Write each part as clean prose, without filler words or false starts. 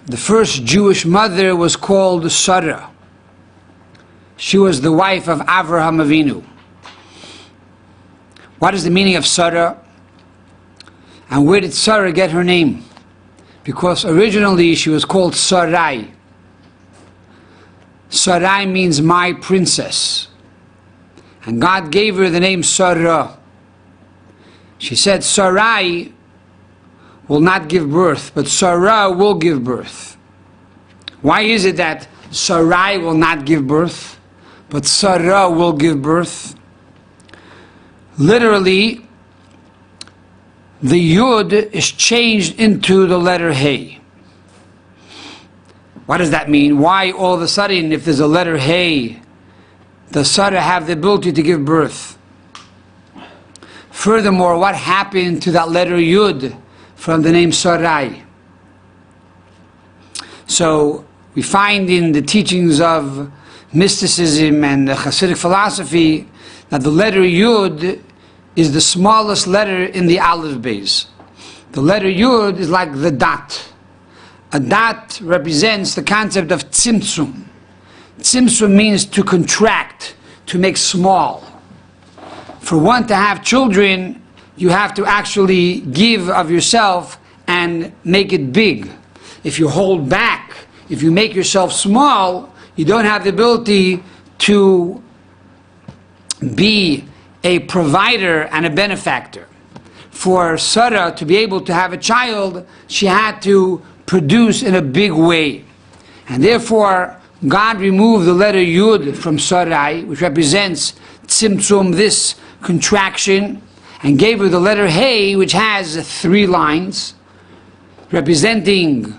The first Jewish mother was called Sarah. She was the wife of Avraham Avinu. What is the meaning of Sarah? And where did Sarah get her name? Because originally she was called Sarai. Sarai means my princess. And God gave her the name Sarah. She said, Sarai will not give birth, but Sarah will give birth. Why is it that Sarai will not give birth, but Sarah will give birth? Literally, the Yud is changed into the letter Hey. What does that mean? Why all of a sudden, if there's a letter Hey, does Sarah have the ability to give birth? Furthermore, what happened to that letter Yud from the name Sarai? So we find in the teachings of mysticism and the Hasidic philosophy that the letter Yud is the smallest letter in the Aleph base. The letter Yud is like the dot. A dot represents the concept of tzimtzum. Tzimtzum means to contract, to make small. For one to have children, you have to actually give of yourself and make it big. If you hold back, if you make yourself small, you don't have the ability to be a provider and a benefactor. For Sarah to be able to have a child, she had to produce in a big way. And therefore, God removed the letter Yud from Sarai, which represents tzimtzum, this contraction, and gave her the letter Hey, which has 3 lines, representing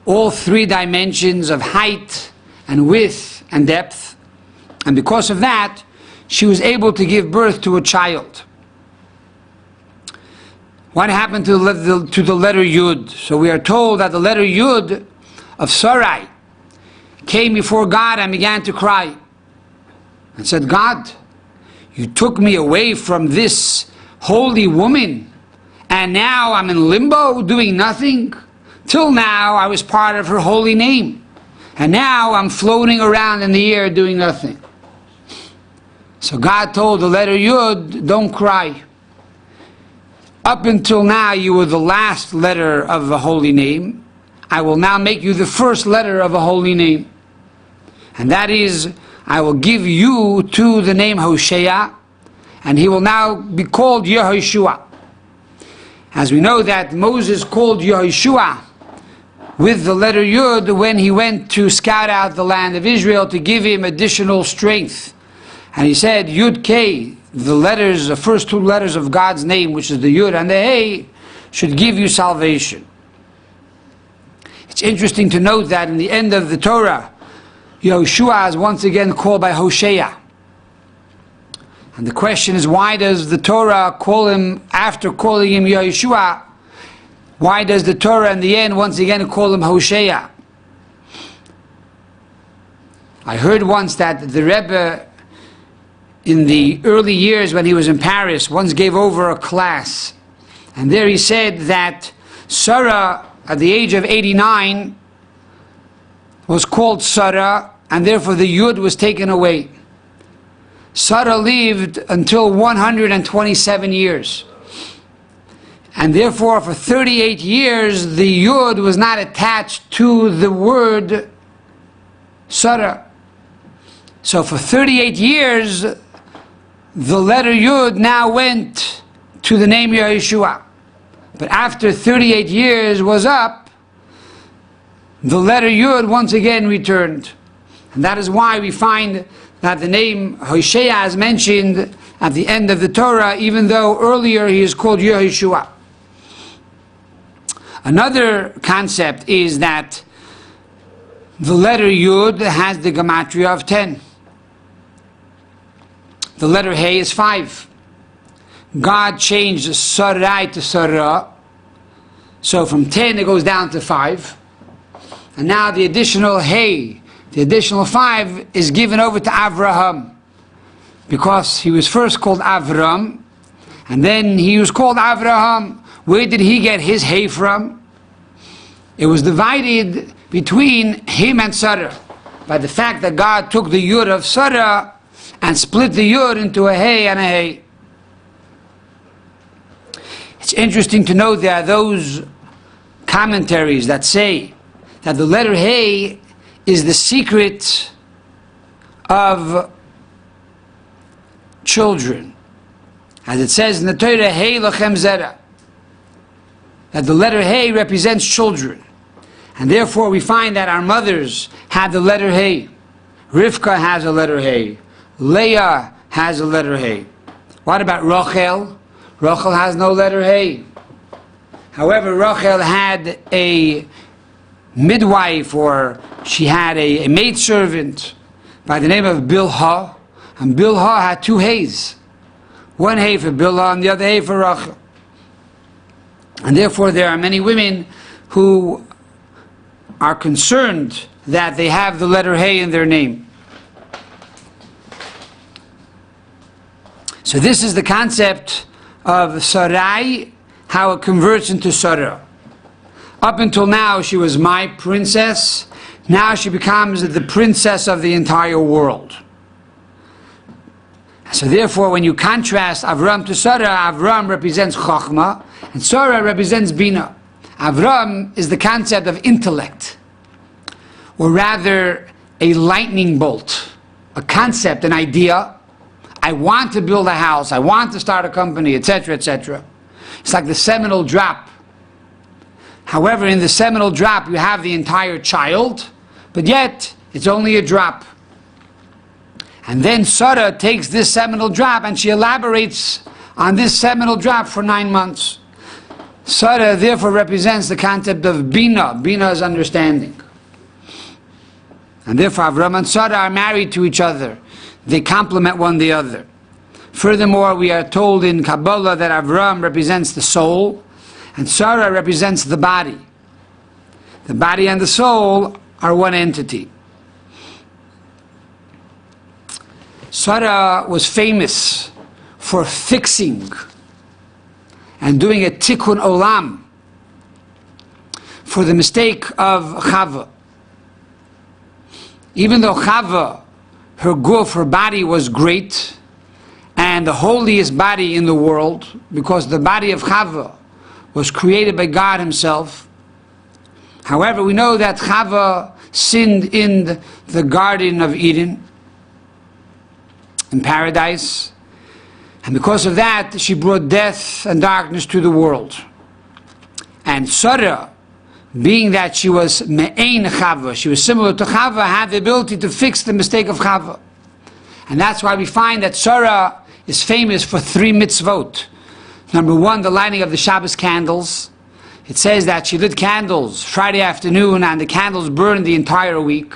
all 3 dimensions of height and width and depth. And because of that, she was able to give birth to a child. What happened to the letter Yud? So we are told that the letter Yud of Sarai came before God and began to cry and said, God, you took me away from this holy woman, and now I'm in limbo doing nothing. Till now I was part of her holy name, and now I'm floating around in the air doing nothing. So God told the letter Yud, don't cry. Up until now you were the last letter of a holy name. I will now make you the first letter of a holy name. And that is, I will give you to the name Hosea, and he will now be called Yehoshua. As we know that Moses called Yehoshua with the letter Yud when he went to scout out the land of Israel to give him additional strength. And he said, Yud K, the letters, the first 2 letters of God's name, which is the Yud and the Hey, should give you salvation. It's interesting to note that in the end of the Torah, Yehoshua is once again called by Hosea. And the question is, why does the Torah call him, after calling him Yehoshua, why does the Torah in the end once again call him Hosea? I heard once that the Rebbe, in the early years when he was in Paris, once gave over a class. And there he said that Sarah, at the age of 89, was called Sarah, and therefore the Yud was taken away. Sarah lived until 127 years. And therefore for 38 years the Yud was not attached to the word Sarah. So for 38 years the letter Yud now went to the name Yehoshua. But after 38 years was up, the letter Yud once again returned. And that is why we find that the name Hosea is mentioned at the end of the Torah, even though earlier he is called Yehoshua. Another concept is that the letter Yud has the gematria of 10. The letter Hey is 5. God changed Sarai to Sarah. So from 10 it goes down to 5. And now the additional Hey, the additional 5, is given over to Avraham. Because he was first called Avram, and then he was called Avraham. Where did he get his Hey from? It was divided between him and Sarah by the fact that God took the yud of Sarah and split the yud into a hey and a hey. It's interesting to note there are those commentaries that say that the letter hey is the secret of children. As it says in the Torah, hey lachem zera, that the letter hey represents children. And therefore we find that our mothers had the letter hey. Rivka has a letter hey. Leah has a letter hey. What about Rachel? Rachel has no letter hey. However, Rachel had a midwife, or she had a maidservant by the name of Bilhah, and Bilhah had two hays. One hay for Bilhah and the other hay for Rachel. And therefore there are many women who are concerned that they have the letter hey in their name. So this is the concept of Sarai, how it converts into Sarah. Up until now she was my princess. Now she becomes the princess of the entire world. So therefore when you contrast Avram to Sarah, Avram represents Chokhmah and Sarah represents Bina. Avram is the concept of intellect, or rather a lightning bolt, a concept, an idea. I want to build a house, I want to start a company, etc., etc. It's like the seminal drop. However, in the seminal drop you have the entire child, but yet it's only a drop. And then Sarah takes this seminal drop and she elaborates on this seminal drop for 9 months. Sarah therefore represents the concept of Bina. Bina is understanding. And therefore Avram and Sarah are married to each other. They complement one the other. Furthermore, we are told in Kabbalah that Avram represents the soul and Sarah represents the body. The body and the soul are one entity. Sarah was famous for fixing and doing a tikkun olam for the mistake of Chava. Even though Chava, her guf, her body was great and the holiest body in the world, because the body of Chava was created by God himself. However, we know that Chava sinned in the Garden of Eden, in paradise, and because of that she brought death and darkness to the world. And Sarah, being that she was me'ein Chava, she was similar to Chava, had the ability to fix the mistake of Chava. And that's why we find that Sarah is famous for 3 mitzvot. Number 1, the lighting of the Shabbos candles. It says that she lit candles Friday afternoon and the candles burned the entire week.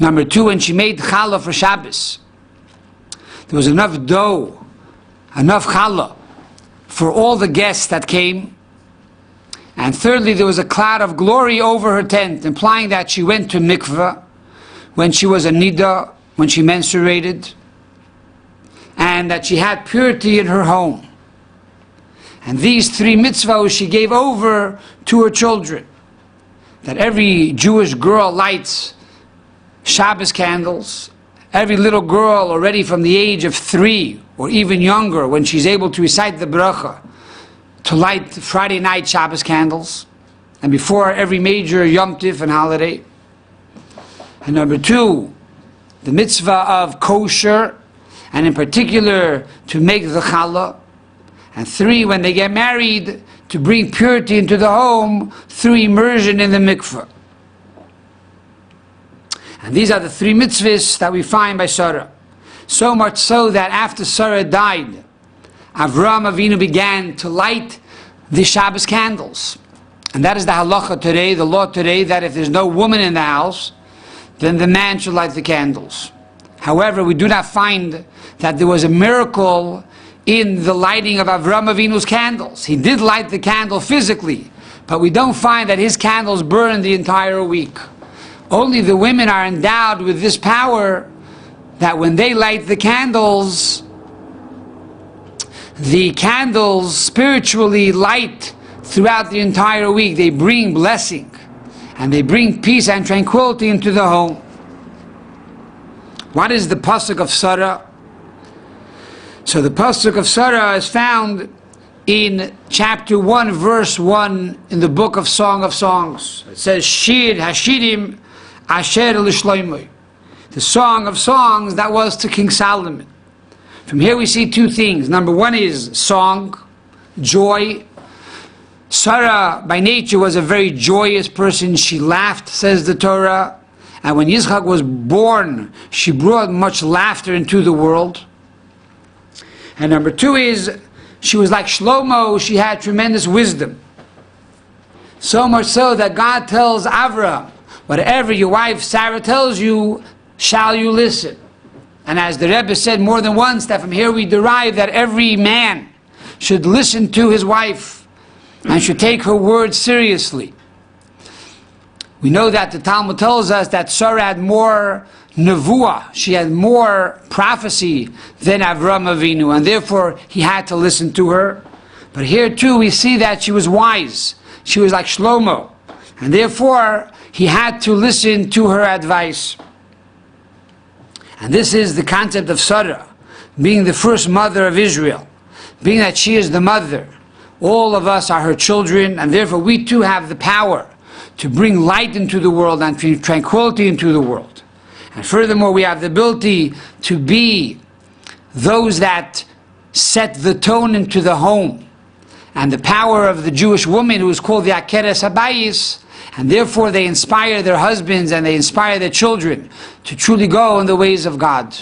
Number 2, when she made challah for Shabbos, there was enough dough, enough challah for all the guests that came. And thirdly, there was a cloud of glory over her tent, implying that she went to mikveh when she was a nida, when she menstruated, and that she had purity in her home. And these 3 mitzvahs she gave over to her children, that every Jewish girl lights Shabbos candles. Every little girl already from the age of 3 or even younger, when she's able to recite the bracha, to light Friday night Shabbos candles, and before every major Yom Tif and holiday. And number 2, the mitzvah of kosher, and in particular to make the challah. And 3, when they get married, to bring purity into the home through immersion in the mikveh. And these are the 3 mitzvahs that we find by Sarah. So much so that after Sarah died, Avram Avinu began to light the Shabbos candles. And that is the halacha today, the law today, that if there's no woman in the house, then the man should light the candles. However, we do not find that there was a miracle in the lighting of Avram Avinu's candles. He did light the candle physically, but we don't find that his candles burned the entire week. Only the women are endowed with this power, that when they light the candles spiritually light throughout the entire week. They bring blessing, and they bring peace and tranquility into the home. What is the pasuk of Sarah? So the pasuk of Sarah is found in chapter 1, verse 1 in the book of Song of Songs. It says, Shir Hashirim Asher L'Shloimeh, the Song of Songs that was to King Solomon. From here we see two things. Number one is song, joy. Sarah by nature was a very joyous person. She laughed, says the Torah. And when Yitzchak was born, she brought much laughter into the world. And number two is, she was like Shlomo, she had tremendous wisdom. So much so that God tells Avraham, whatever your wife Sarah tells you, shall you listen. And as the Rebbe said more than once, that from here we derive that every man should listen to his wife and should take her words seriously. We know that the Talmud tells us that Sarah had more nevuah, she had more prophecy than Avraham Avinu, and therefore he had to listen to her. But here too we see that she was wise. She was like Shlomo, and therefore he had to listen to her advice. And this is the concept of Sarah, being the first mother of Israel, being that she is the mother. All of us are her children, and therefore we too have the power to bring light into the world and tranquility into the world. And furthermore, we have the ability to be those that set the tone into the home. And the power of the Jewish woman, who is called the Akeres Habayis, and therefore they inspire their husbands and they inspire their children to truly go in the ways of God.